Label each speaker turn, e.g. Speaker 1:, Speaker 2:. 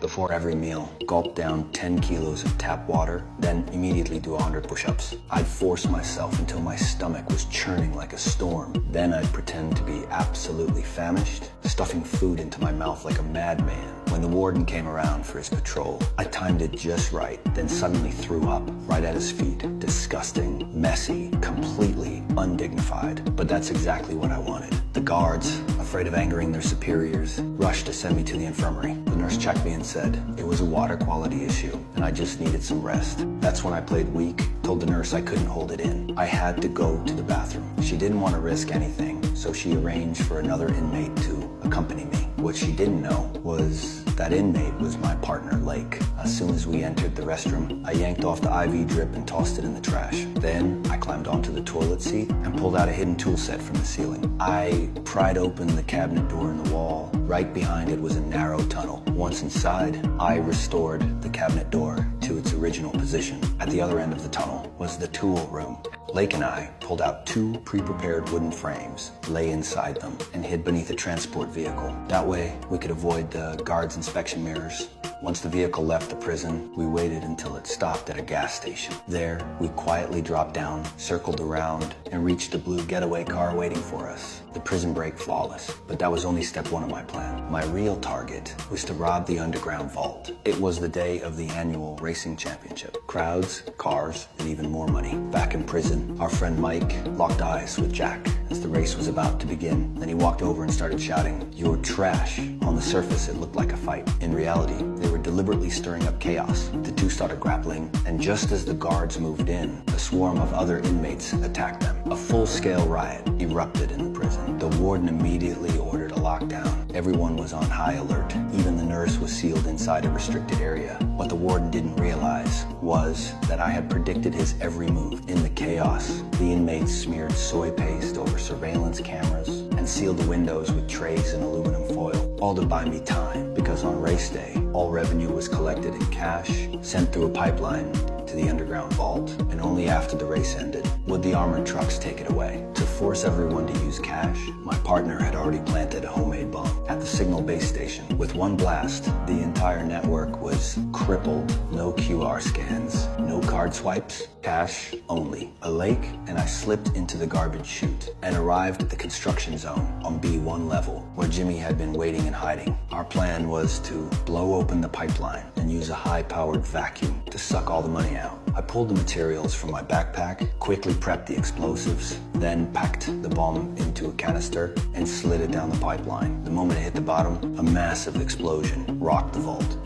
Speaker 1: before every meal, gulp down 10 kilos of tap water, then immediately do 100 push-ups. I'd force myself until my stomach was churning like a storm. Then I'd pretend to be absolutely famished, stuffing food into my mouth like a madman. When the warden came around for his patrol, I timed it just right, then suddenly threw up right at his feet. Disgusting, messy, completely undignified. But that's exactly what I wanted. The guards, afraid of angering their superiors, rushed to send me to the infirmary. The nurse checked me and said it was a water quality issue and I just needed some rest. That's when I played weak, told the nurse I couldn't hold it in. I had to go to the bathroom. She didn't want to risk anything, so she arranged for another inmate to accompany me. What she didn't know was that inmate was my partner, Lake. As soon as we entered the restroom, I yanked off the IV drip and tossed it in the trash. Then I climbed onto the toilet seat and pulled out a hidden tool set from the ceiling. I pried open the cabinet door in the wall. Right behind it was a narrow tunnel. Once inside, I restored the cabinet door to its original position. At the other end of the tunnel was the tool room. Lake and I pulled out 2 pre-prepared wooden frames, lay inside them, and hid beneath a transport vehicle. That way, we could avoid the guards' inspection mirrors. Once the vehicle left the prison, we waited until it stopped at a gas station. There, we quietly dropped down, circled around, and reached a blue getaway car waiting for us. The prison break flawless, but that was only step 1 of my plan. My real target was to rob the underground vault. It was the day of the annual racing championship. Crowds, cars, and even more money. Back in prison, our friend Mike locked eyes with Jack as the race was about to begin. Then he walked over and started shouting, "You're trash." On the surface, it looked like a fight. In reality, they were deliberately stirring up chaos. The two started grappling, and just as the guards moved in, a swarm of other inmates attacked them. A full-scale riot erupted in the prison. The warden immediately ordered a lockdown. Everyone was on high alert. Even the nurse was sealed inside a restricted area. What the warden didn't realize was that I had predicted his every move. In the chaos, the inmates smeared soy paste over surveillance cameras and sealed the windows with trays and aluminum foil, all to buy me time, because on race day, all revenue was collected in cash, sent through a pipeline to the underground vault, and only after the race ended would the armored trucks take it away. To force everyone to use cash, my partner had already planted a homemade bomb at the signal base station. With one blast, the entire network was crippled. No QR scans, no card swipes, cash only. A lake, and I slipped into the garbage chute and arrived at the construction zone on B1 level, where Jimmy had been waiting and hiding. Our plan was to blow open the pipeline and use a high-powered vacuum to suck all the money out. I pulled the materials from my backpack, quickly prepped the explosives, then packed the bomb into a canister and slid it down the pipeline. The moment it hit the bottom, a massive explosion rocked the vault.